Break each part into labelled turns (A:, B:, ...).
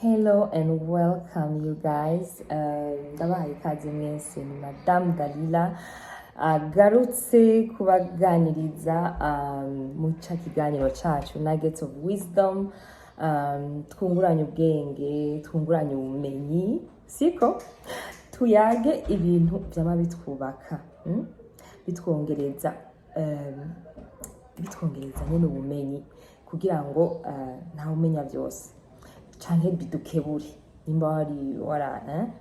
A: Hello and welcome you guys. Ndabahaye ikaze mwese ni Madame Dalila agarutse kubaganiriza mu kiganiro cyacu Nuggets of Wisdom, twunguranye ubwenge, twunguranye ubumenyi, siko tuyage ibintu byama bitwubaka, bitwongereza nyine ubumenyi kugira ngo nta umenya byose canke bidukebure nimba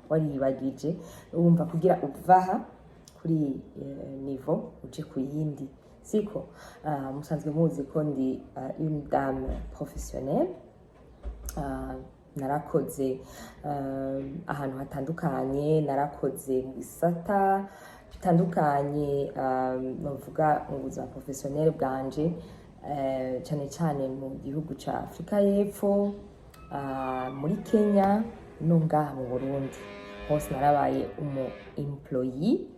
A: wariyibagije wumva kugira uvaha kuri niveau uje ku yindi, siko musanzwe muzi ko ndi une dame professionnelle. Narakoze ahantu hatandukanye, narakoze mu bisata bitandukanye, novuga mu buzima professionnel bwanje, cyane cyane mu gihugu ca Afrika y'Epfo, muri Kenya no ngaha mu Burundi. Hose narabaye umu employee,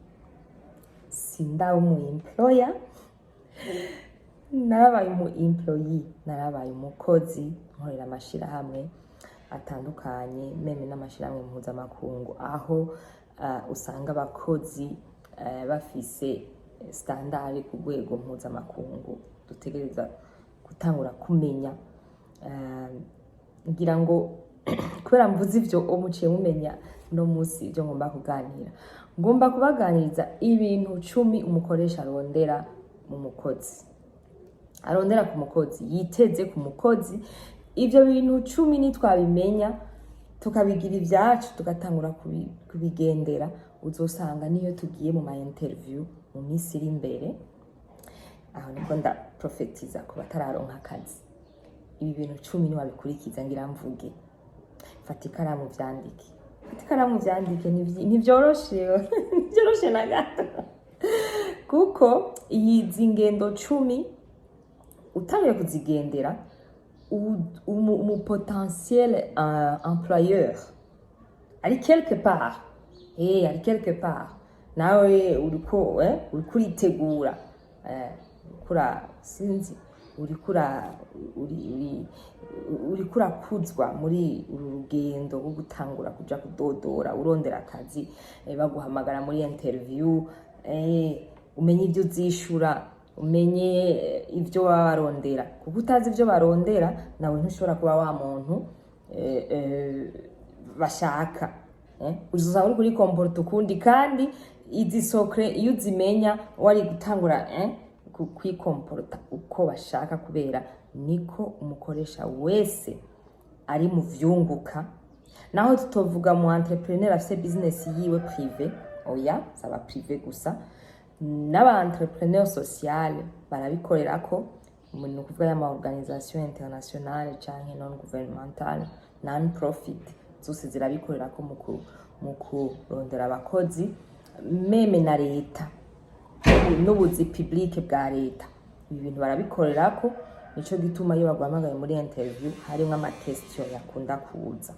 A: sinda umu employer. Narabaye umu employee, narabaye umukozi nkorera amashirahamwe atandukanye, meme n'amashirahamwe mpuzamakungu, aho usanga abakozi bafise standard ku rwego mpuzamakungu dutegereza gutangura kumenya. Ngira ngo kubera mvuze ivyo umuciye mumenya no musi ibyo ngomba kubaganiriza ibintu 10 umukoresha arondera mu mukozi, arondera ku mukozi, yiteze ku mukozi. Ivyo bintu 10 nitwabimenya tukabigira ivyacu tugatangura kubigendera, uzosanga niyo tugiye mu ma interview mu minsi iri imbere, aho niko nda profetiza ku batararonka akazi. Ibi bintu 10 ni wabikurikiza ngira mvuge. Fata ikaramu vyandike, ntivyoroshe na gato kuko izi ngendo 10 utangiye kuzigendera umu potentiel employeur ari quelque part, nawe uriko uritegura, kura sinzi urikura kuzwa muri uru rugendo rwo gutangura kuja kudodora urondera akazi, baguhamagara muri interview, umenye ibyo uzishura, umenye ibyo barondera, kuko utazi ibyo barondera nawe ntushobora kuba wa muntu bashaka. Uzoza uri kuri comporte ukundi, kandi izi secret iyo uzimenya wari gutangura kwikomporta uko bashaka, kubera niko umukoresha wese ari mu vyunguka. Naho tutovuga mu entrepreneur afise business yiwe privé, oya saba privé gusa, n'aba entrepreneur social barabikorera ko mu kuvuga ya ma organisation internationale canke non gouvernementale, non profit, zose zirabikorera ko mu kurondera abakozi, meme na leta n'ubuzi public bwa leta. Ibi bintu barabikorera ko, nico gituma iyo baguhamagaye muri interview harimo ama question yakunda kuza.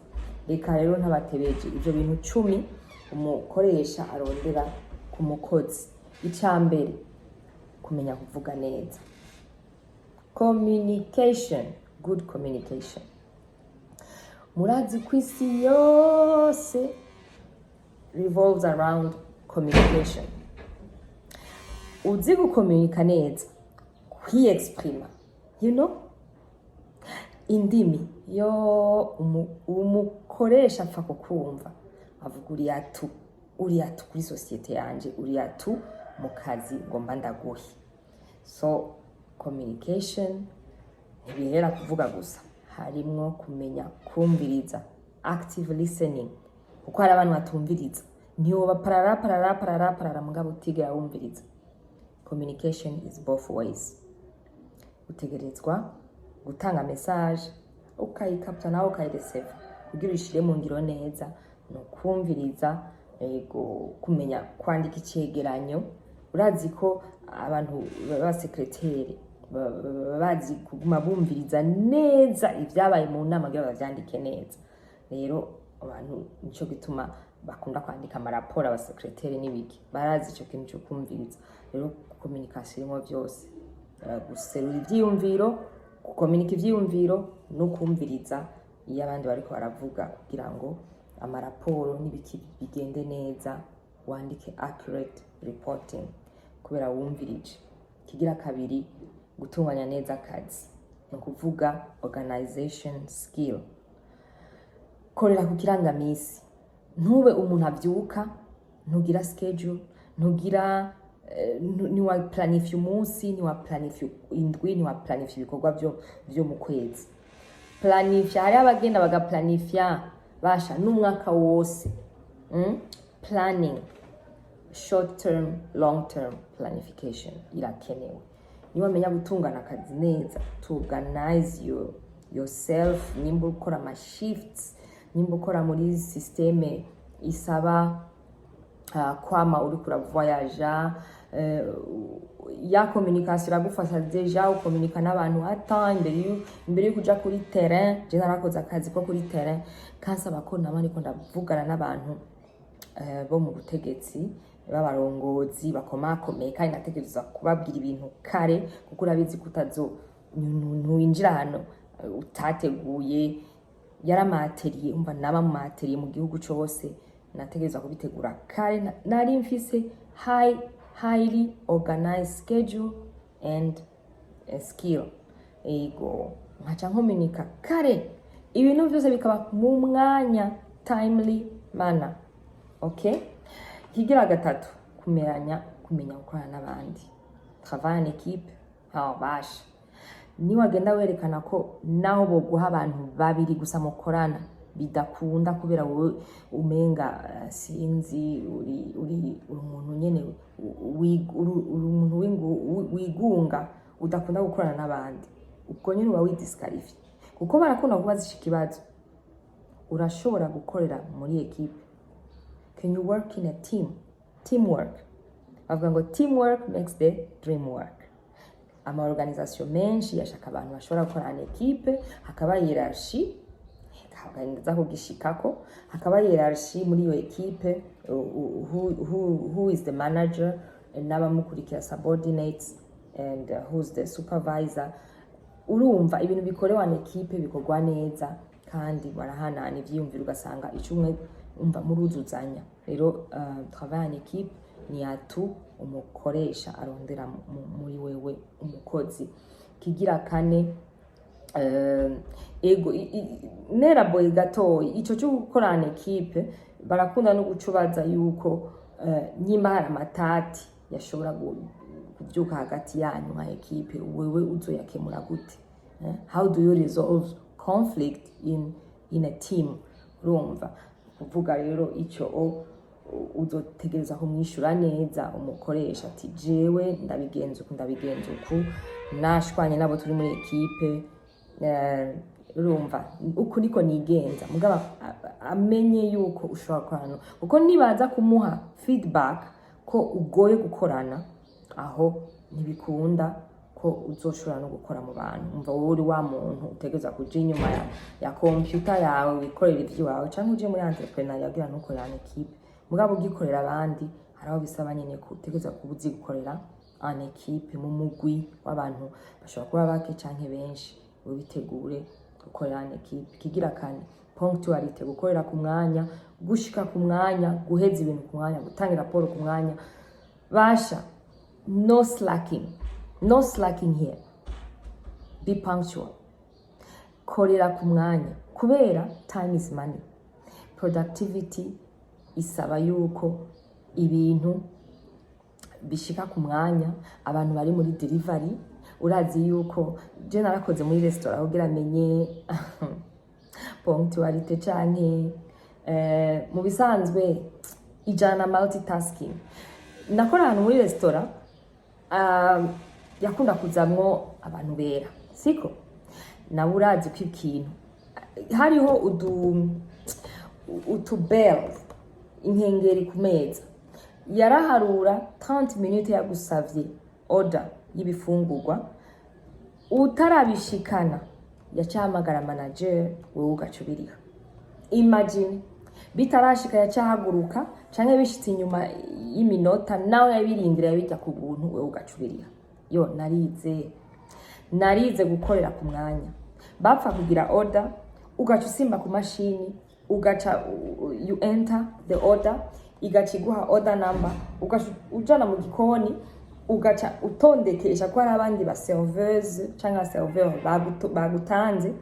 A: Reka rero ntabatebeje ivyo bintu 10 umukoresha arondera ku mukozi. Icambere, kumenya kuvuga neza, communication, good communication. Murazi kwisi yose revolves around communication. Uzi gukomunika neza, kwiexprima, indimi yo umukoresha apfa kukumva, avuga uriya tu kuri societe yanje, uriya tu mu kazi ngomba ndaguhe. So communication ntibihera kuvuga gusa, harimwo kumenya kumviriza, active listening, kuko hari abantu batumviriza, niyo baparara mugabo utigera wumviriza. Communication is both ways. Utegerezwa gutanga message, ukayikapta nawe ukayireceive, kugira ishire mu ngiro neza, no kumviriza, kumenya kwandika icegeranyo. Urazi ko abantu baba secrétaire bazi kuguma bumviriza neza ivyabaye mu nama kugira bavyandike neza. Rero abantu nico gituma bakunda kwandika amaraporo aba secrétaire n'ibiki, barazi ico kintu cyo kumviriza. Rero communication irimo byose, guserura ivyiyumviro, gukomunika ivyiyumviro no kumviriza iyo abandi bariko baravuga kugira ngo amaraporo n'ibiki bigende neza wandike accurate reporting kubera wumvirije. Kigira kabiri, gutunganya neza akazi, ni ukuvuga organization skill. Korera ku kirangamisi, ntube umuntu avyuka ntugira schedule, ntugira niwa planify umunsi, niwa planify indwi, niwa planify ibikorwa byo mu kwezi. Planify, hari abagenda bagaplanifya basha n'umwaka wose. Planning, short term, long term planification irakenewe. Niba menya gutungana akazi neza, to organize yourself, nimba ukora ama shifts, nimba ukora muri systeme isaba kwama uri kura voyage, ya communication iragufasha deja ukomunika n'abantu ata imbere yo kuja kuri terrain. Je narakoze akazi ko kuri terrain kansaba ko nabandi ko ndavugana n'abantu bo mu butegetsi b'abarongozi bakomakomeye, kandi nategereza kubabwira ibintu kare kuko urabizi kutazo ntuinjira hano utateguye. Yaramateriye umva naba mu materiye mu gihugu cyose, nategereza kubitegura kare. Nari mfise highly organized schedule and skill. Ego nkaca nkomunika kare, ibintu byose bikaba mu mwanya, timely manner. Okay? Kigira gatatu, kumenya gukorana n'abandi, travail en équipe. Basha niwagenda werekana ko naho boguha abantu babiri gusa mukorana bidakunda kubera wowe umenga sinzi uri umuntu nyene umuntu wigunga udakunda gukorana n'abandi, ubwo nyene uba widisqualify kuko barakunda kubazisha ikibazo. Urashobora gukorera muri equipe. Can you work in a team? Teamwork. Bavuga ngo teamwork makes the dream work. Ama organisation menshi yashaka abantu bashobora gukorana equipe, hakaba hierarchy, hakagenza kugishikako, hakaba hierarchy muri iyo equipe, who is the manager, n'abamukurikira subordinates, and who's the supervisor. Urumva ibintu bikorewa na equipe bikorwa neza kandi barahanana ivyiyumviro ugasanga icumwe umva muruzuzanya. Rero travail en équipe ni atu umukoresha arondera muri wewe umukozi. Kigira kane, ego neraboye gatoyi ico cyo gukorana equipe, barakunda no gucubaza yuko nyimba hari amatati yashobora kubyuka hagati yanyu nka equipe, wewe uzoyakemura gute? How do you resolve conflict in a team? Urumva kuvuga rero ico uzotegereza kumwishura neza umukoresha ati jewe ndabigenza uku nashwanye nabo turi muri equipe. Urumva uko niko nigenza, mugaba amenye yuko ushobora gukorana, kuko nibaza kumuha feedback ko ugoye gukorana aho ntibikunda ko uzoshobora no gukora mu bantu. Umva wowe uri wa muntu utegereza kuja inyuma ya computer yawe wikorera ivyo wawe, cyangwa uje muri entrepreneur yagira nukorana equipe. Mugabo ugikorera abandi haraho bisaba nyene ko utegereza kubuzi gukorera en equipe mu mugwi w'abantu bashobora kuba bake canke benshi, ubitegure gukorera en equipe. Kigira kane, punctuality, gukorera ku mwanya, gushika ku mwanya, guheza ibintu ku mwanya, gutanga raporo ku mwanya. Basha no slacking here. Be punctual. Korera ku mwanya kubera time is money. Productivity isaba yuko ibintu bishika ku mwanya. Abantu bari muri delivery, urazi yuko je narakoze muri restaurant kugira menye punctuality canke mu bisanzwe ijana multitasking. Nakora ahantu muri restaurant yakunda kuzamwo abantu bera, siko nawe urazi ko ikintu hariho utubells inkengeri ku meza, yaraharura 30 minutes yagusavye order y'ibifungurwa, utarabishikana yacahamagara manager, wowe ugacubiriha. Imagine bitarashika yacahaguruka canke bishitse inyuma y'iminota nawe yabirindira yabijya ku buntu, wowe ugacubiriha. Narize gukorera ku mwanya. Bapfa kugira order ugaca usimba ku mashini ugaca you enter the order igaca iguha order number ugaca ujana mu gikoni ugaca utondekesha ko hari abandi ba serveuse cyangwa serveur bagutanze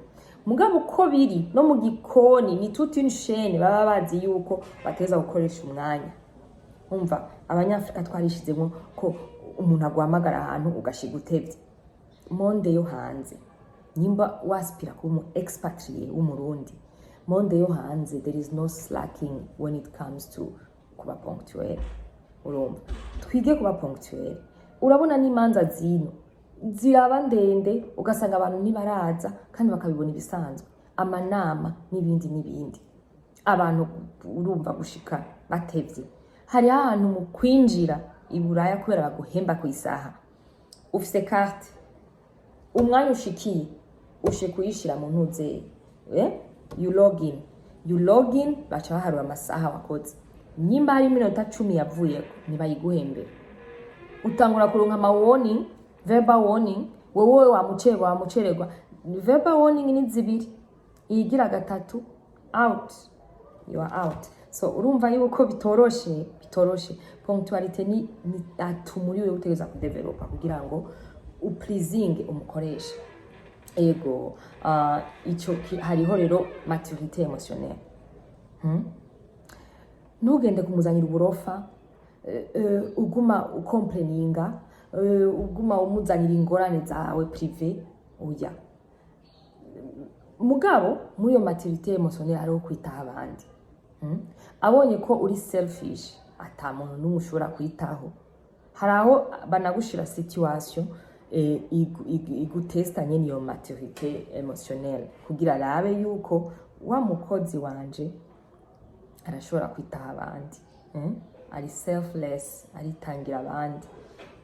A: mugabo uko biri no mu gikoni ni toute une chaîne baba bazi yuko bateza gukoresha umwanya umva abanyafrika twarishizemo ko umuntu agwamagara ahantu ugashiga utevye monde yo hanze nimba waspira ku mu expatrié w'umurundi monde yo hanze there is no slacking when it comes to kuba ponctuel urumva twige kuba ponctuel urabona n'imanza zino ziraba ndende ugasanga abantu nibaraza kandi bakabibona ibisanzwe amanama n'ibindi abantu urumva gushika batevye hari ahantu mu kwinjira iburaya kubera baguhemba ku isaha ufise carte umwanya ushikiye ushe kuyishira mu ntuze you log in bacha baharura amasaha wakoze nyimba hari iminota 10 yavuye nibayiguhembera utangura kuronka ama warning verbal warning wowe wamucererwa verbal warning ni zibiri igira gatatu out you are out so urumva yuko bitoroshe punctuality ni atumuriwe utegeza kudevelopa kugira ngo upleasing umukoresha ego ico hariho rero maturité émotionnelle ntugende kumuzanira uburofa uguma ukomplaininga uguma umuzanira ingorane zawe privé oya mugabo muri yo maturité émotionnelle ari kwitaho abandi abonye ko uri selfish ata muntu n'umushobora kwitaho hari aho banagushira situation igutesta nyene iyo maturité émotionnelle kugira arabe yuko wa mukozi wanje arashobora kwitaho abandi ari selfless aritangira abandi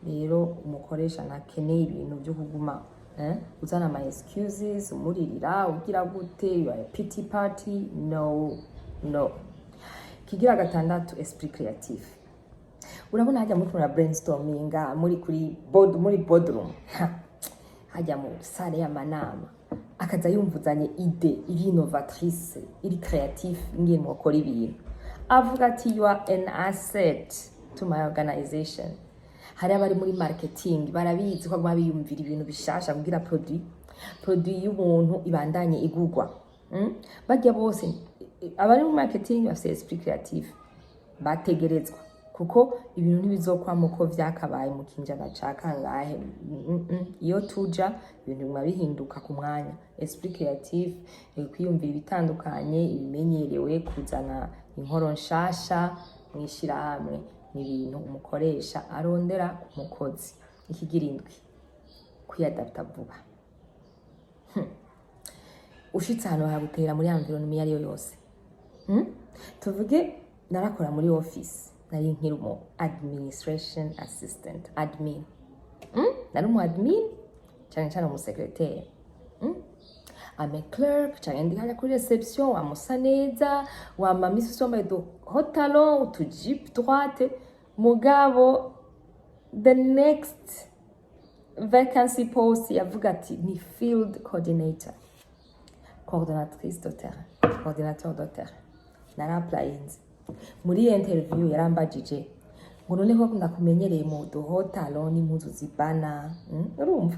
A: rero umukoresha nakeneye ibintu byo kuguma uzana ama excuses umuririra ugira gute you are a pity party no kigira gatandatu esprit créatif urabona hajya muri kuna brainstorminga muri boardroom hajya mu sale y'amanama akaza yumvuzanye ide iri innovatrice iri creative ngiye mu gukora ibintu avuga ati you are an asset to my organization hari abari muri marketing barabizi ko biyumvira ibintu bishasha kugira produit y'umuntu ibandanye igugwa bajya bose abari mu marketing bafite esprit creative bategerezwa kuko ibintu ntibizokwamo ko vyakabaye mu kinjana ca kangahe iyo tuja ibintu bima bihinduka ku mwanya esprit creative kwiyumvira ibitandukanye ibimenyerewe kuzana inkoro nshasha mwishira hamwe n'ibintu umukoresha arondera ku mukozi ikigirindwi kuyadapta vuba ushitse hano hagutera muri environment yari yose tuvuge narakora muri office nari nkirimo administration assistant admin nari mu admin cyane mu secretary ame clerk cyane ndi hajya kuri reception wamusa neza wamamisi sombaye do hotalo utujip droite mugabo the next vacancy post yavuga ati ni field coordinator coordinatrice de terrain coordinateur de terrain nara applyinze muri interview yarambajije ngo noneho ndakumenyereye mu hotalo n'impuzu zibana urumva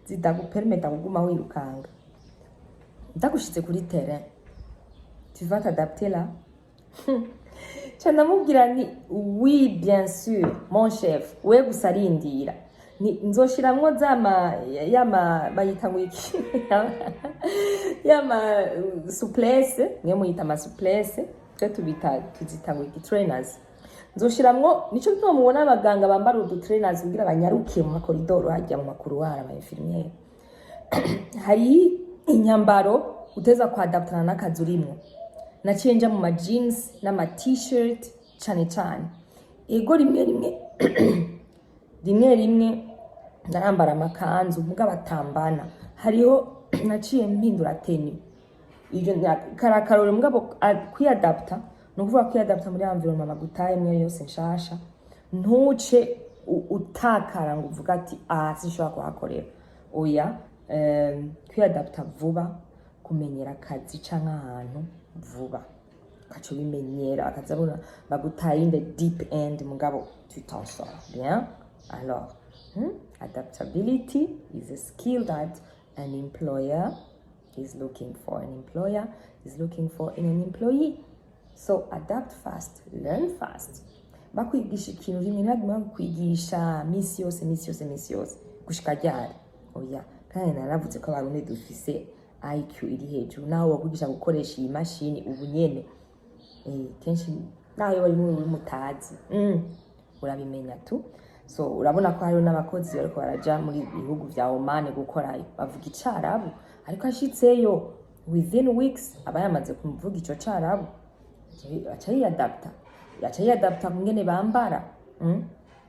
A: zidagupermeta kuguma wirukanga ndagushitse kuri terrain tu vas t'adapter là cyane mubwira ni oui bien sûr mon chef we gusarindira ni nzoshiramwo yama bayita ngo iki yama souplesse niyo muyita ama souplesse cyo tuzita ngo iki trainers nzoshiramwo nico bituma mubona abaganga bambara udu trainers kugira banyarukiye mu makoridoro hajya mu makuruwara ama infirmiere hari inyambaro uteza kuadaptana n'akazi urimo naciye nja mu ma jeans n'ama t-shirt cyane ego rimwe ndarambara amakanzu muga batambana hariho naciye mpindura teni ivyo karakarore mugabo kwiadapta no kuvuga kwiadapta muri environment magutaye mwe yose nshasha ntuce utakara ngo uvuga ati sinshobora kuhakorera oya kwiadapta vuba kumenyera akazi canke ahantu vuba ukaca ubimenyera akazabona bagutaye in the deep end mugabo tu t'en sors bien. Alors adaptability is a skill that an employer is looking for. An employer is looking for in an employee. So adapt fast, learn fast. Bakwigisha ikintu rimwe ntibaguma bakwigisha misi yose gushika ryari. Oya, kandi naravuze ko abarundi dufise IQ iri hejuru, naho bakwigisha gukoresha iyi mashini ubu nyene kenshi naho bari muri mutazi urabimenya tu. So urabona ko hariho n'abakozi bariko baraja muri bihugu vya Oman gukorayo bavuga icarabu, ariko ashitseyo within weeks aba yamaze kuvuga ico carabu, yaca yadapta kungene bambara.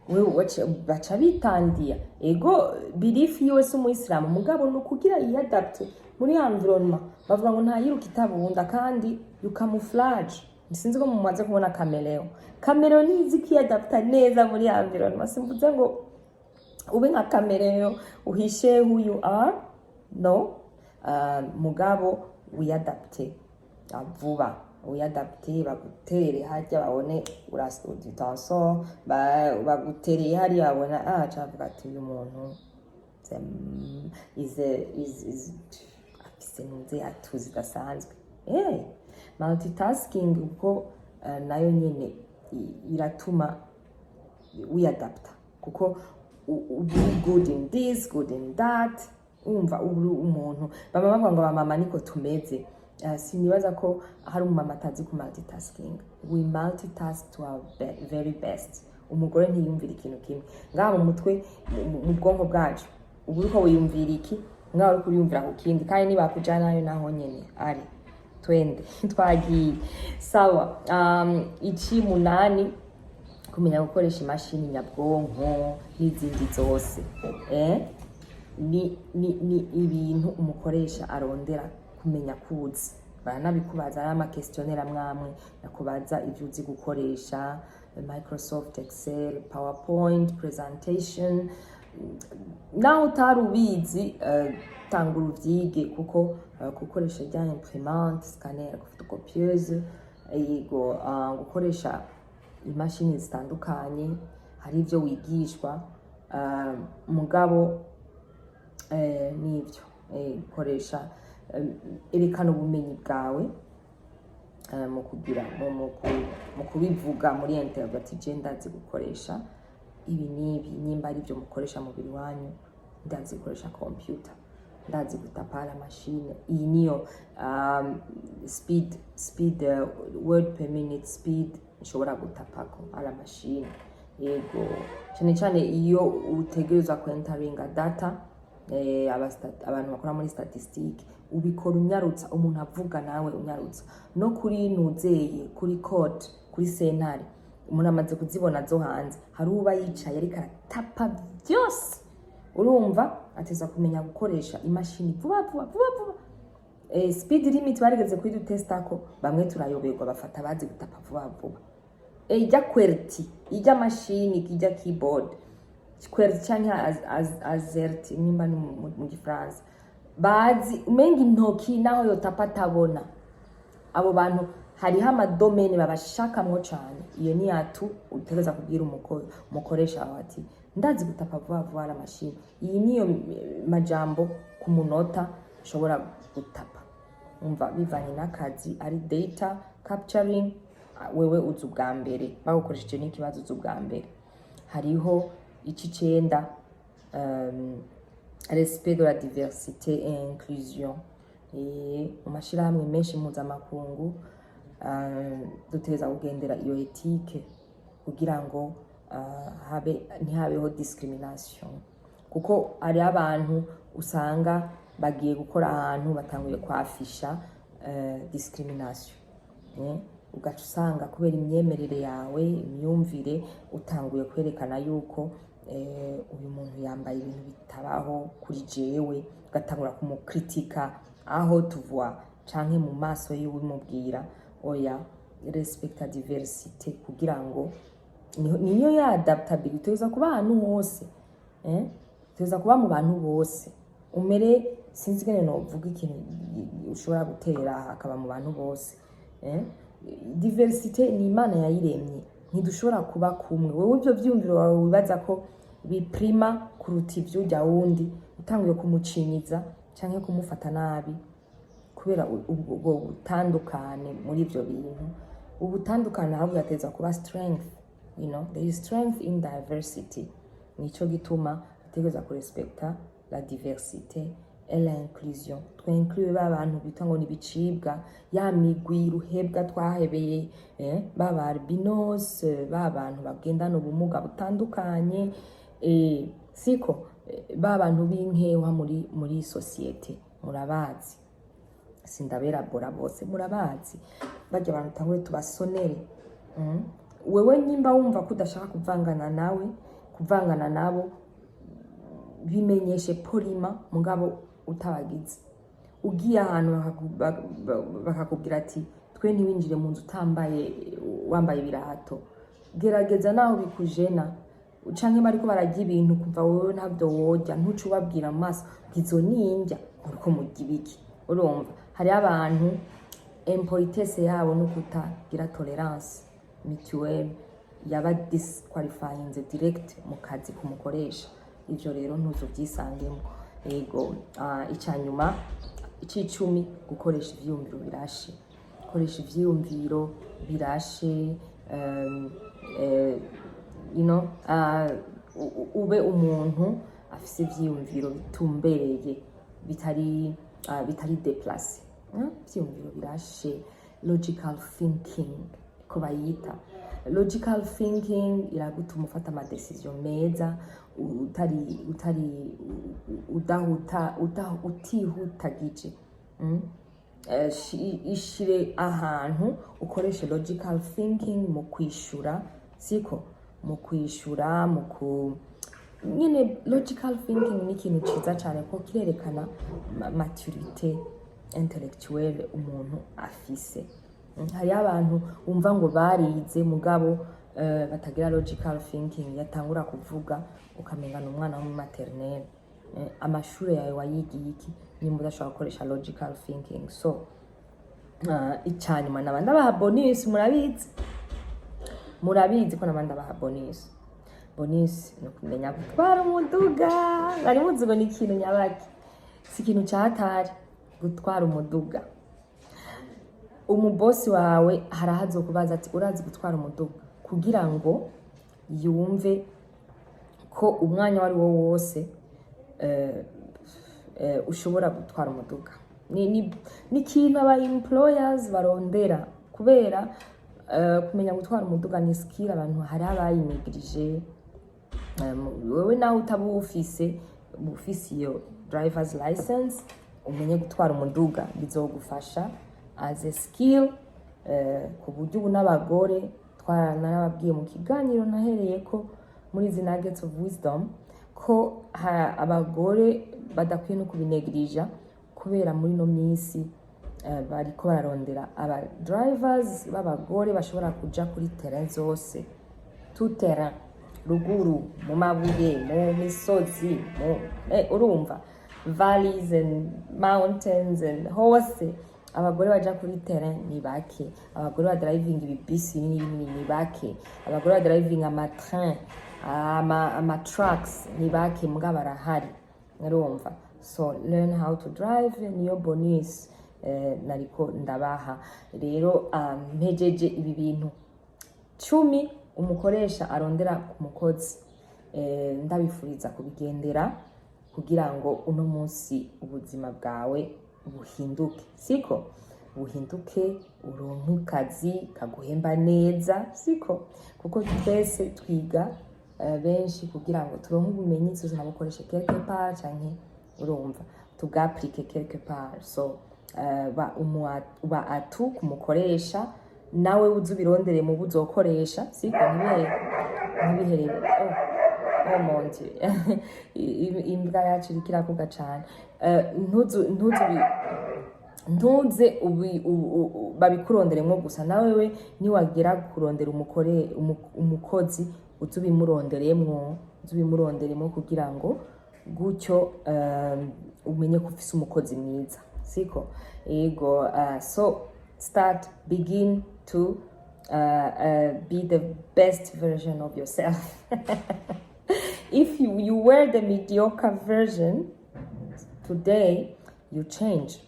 A: Wewe baca bitandiya ego belief yiwe si umuyisilamu mugabo nukugira yadapte muri environment. Bavuga ngo nta yiruka itabunda kandi you camouflage. Sinzi ko mumaze kubona Cameleo nizi kiyadapta neza muri environment. Simvuze ngo ube nka Cameleo uhishe who you are, no. Mugabo uyadapte vuba, uyadapte bagutere harya babone urasuditanso bagutereye hari babona cavuga ati uyu muntu is afise nze atuzi dasanzwe. Multitasking uko nayo nyene iratuma uyadapta kuko uri good in this, good in that. Umva uri umuntu baba bavuga ngo bamama niko tumeze. Sinibaza ko hari umumama atazi ku multitasking. We multitask to our very best. Umugore ntiyumvira ikintu kimwe ngaho mu mutwe mu bwonko bwacu ubu uko wiyumvira iki ngaho uri kuriyumvira ku kindi kandi niba kujana nayo naho nyene ari twende twagiye sawa. Ici munani kumenya gukoresha imashini nyabwonko n'izindi zose ni ibintu umukoresha arondera kumenya kuzi. Baranabikubaza ari amakestionnaire amwamwe nakubaza ivyo uzi gukoresha Microsoft Excel, PowerPoint, presentation. Naho utarubizi tangura uvyige kuko gukoresha rya imprimante, scanner, photocopieuse, yego gukoresha imashini zitandukanye hari ivyo wigishwa mugabo nivyo gukoresha erekana ubumenyi bwawe mu kugira mu kubivuga muri interview ati je ndazi gukoresha ibi nibi nimba ari byo mukoresha mu biri wanyu, ndazi gukoresha computer, ndazi gutapala machine. Iyi niyo speed word per minute speed nshobora gutapako ala machine. Yego cyane iyo utegereza ku enteringa data abantu bakora muri statistique ubikora unyarutsa, umuntu avuga nawe unyarutsa no kuri nuzeye kuri code kuri sentare umuntu amaze kuzibona zo hanze hari uba yicaye ariko aratapa byose. Urumva ateza kumenya gukoresha imashini vuba. Speed limit barigeze kuri dutestako bamwe turayoberwa bafata bazi gutapa vuba. Ijya QWERTY ijya machine ijya keyboard QWERTY cyangwa azert nimba mu gifaransa bazi umenga intoki naho yotapa tabona. Abo bantu hariho amadomene babashakamwo cyane. Iyo ni yatu utegeza kubwira umukoresha ati ndazi gutapa vuba la machine. Iyi niyo majambo ku munota ushobora gutapa. Umva bivanye n'akazi ari data capturing wewe uzi ubwa mbere bagukoresheje n'ikibazo uzi ubwa mbere. Hariho icicenda respect de la diversité et inclusion. Mu mashirahamwe menshi mpuzamakungu duteza kugendera iyo ethique kugira ngo ntihabeho discrimination kuko ari abantu usanga bagiye gukora ahantu batanguye kwafisha discrimination. Ugaca usanga kubera imyemerere yawe imyumvire utanguye kwerekana yuko uyu muntu yambaye ibintu bitabaho kuri jewe, ugatangura kumukritika aho tuvuga canke mu maso yiwe mubwira oya respect diversity kugira ngo niyo ya adaptability uza kuba ahantu hose tuza kuba mu bantu bose. umere sinzi ngene novuga ikintu ushobora gutera akaba mu bantu bose diversite ni Imana yayiremye, ntidushobora kuba kumwe. Wewe ivyo vyumviro wawe wibaza ko biprima kuruta ivyo urya wundi, utanguye kumucinyiza canke kumufata nabi kubera ubwo butandukane muri ivyo bintu. Ubutandukane ahubwo yateza kuba strength, you know, there is strength in diversity. Nico gituma utegereza kurespecta la diversité et l'inclusion. Twinclure abantu bita ngo nibicibwa, ya migwi ruhebwa twahebeye, baba albinos, babantu bagendana ubumuga butandukanye, siko babantu b'inkewa muri societe, murabazi. Sindabera bora bose murabazi, bajya abantu tangwe tubasonere. Wewe nyimba wumva kudashaka kuvangana nabo, bimenyeshe polima mugabo utabagize. Ugiye ahantu bakakubwira ati twe ntiwinjire mu nzu wambaye ibirato, gerageza naho bikujena canke bariko barajya ibintu kuva wewe ntabyo wojya, ntuce ubabwira mu maso gizo ninjya uriko mujya ibiki. Urumva hari abantu impolitesse yabo no kutagira tolerance mutuelle yaba disqualifying direct mu kazi kumukoresha. Ivyo rero ntuzovyisangemo. Ego icanyuma icicumi, gukoresha ivyumviro birashe. Koresha ivyumviro birashe, you know, ube umuntu afise ivyumviro bitumbereye, bitari déplacé. Ivyumviro birashe, logical thinking ko bayita. Logical thinking iragutuma ufata ama decision meza, utihutagije. Ishire ahantu ukoreshe logical thinking mu kwishura, siko mu kwishura nyine logical thinking ni ikintu ciza cyane ko kirerekana maturité intellectuelle umuntu afise. Hari abantu umva ngo barize mugabo batagira logical thinking, yatangura kuvuga ukamenga n'umwana wo mu maternelle. Amashuri yawe wayigiye iki nimba udashobora gukoresha logical thinking? So icanyuma nabandi abaha bonus, murabizi ko nabandi abaha bonus no kumenya gutwara umuduga. Bari muzi ngo ni ikintu nyabaki, si ikintu cyatari gutwara umuduga. Umubosi wawe harahazo kubaza ati urazi gutwara umuduga, kugira ngo yumve ko umwanya wari wo wose ushobora gutwara umuduga. Ni ikintu aba employers barondera, kubera kumenya gutwara umuduga ni skill abantu hari abayinegirije. Wewe nawe utabufise iyo driver's license, umenye gutwara umuduga bizogufasha as a skill, ku buryo ubu n'abagore twaranababwiye mu kiganiro nahereye ko muri izi nuggets of wisdom ko abagore badakwiye no kubinegirija, kubera muri no minsi bariko bararondera aba drivers b'abagore bashobora kuja kuri terrain zose, tout terrain, ruguru, mu mabuye, mu misozi, urumva valleys and mountains and hose. Abagore baja kuri terrain ni bake, abagore badriving ibibisi ni bake, abagore badriving amatrain, ama trucks ni bake, muga barahari. Urumva, so learn how to drive, niyo bonus nariko ndabaha. Rero mpejeje ibi bintu 10 umukoresha arondera ku mukozi, ndabifuriza kubigendera kugira ngo uno munsi ubuzima bwawe buhinduke, siko buhinduke, uronke kazi kaguhemba neza, siko kuko twese twiga benshi kugira ngo turonke ubumenyi tuzabukoreshe quelque part canke urumva tugaplike quelque part. So uba atu kumukoresha nawe uzubirondere mu buzokoresha, siko ntibiherere. Oh mon Dieu, imbwa yacu irikira kuga cyane. Ntuze babikuronderemo gusa, nawewe niwagera kurondera umukozi uzubimuronderemo kugira ngo gutyo umenye ko ufise umukozi mwiza siko ego so begin to be the best version of yourself. If you were the mediocre version today, you change.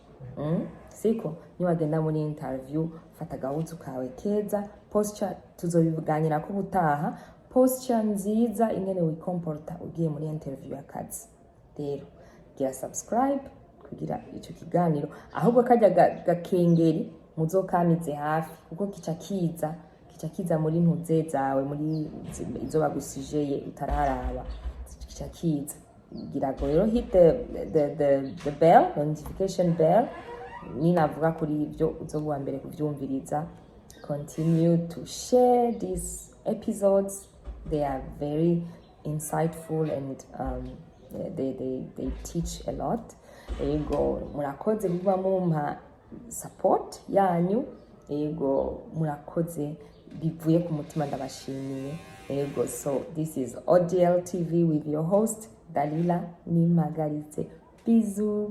A: Siko niwagenda muri interview fata gahuzu kawe keza, posture tuzobivuganira ko butaha, posture nziza ingene wikomporta ugiye muri interview y'akazi. Rero gira subscribe kugira ico kiganiro, ahubwo kajya gakengeri muzokamize hafi kuko kica kiza muri ntuze zawe, muri izo bagusijeye utararaba, kica kiza. Gira go rero hit the bell, the notification bell, ninavuga kuri ibyo uzobuwa mbere kuvyumviriza. Continue to share these episodes, they are very insightful and they teach a lot. Ego murakoze kuba mumpa support yanyu, ego murakoze bivuye ku mutima ndabashimiye. Ego so this is ODL TV with your host Dalila Nimagaritse. Bisous.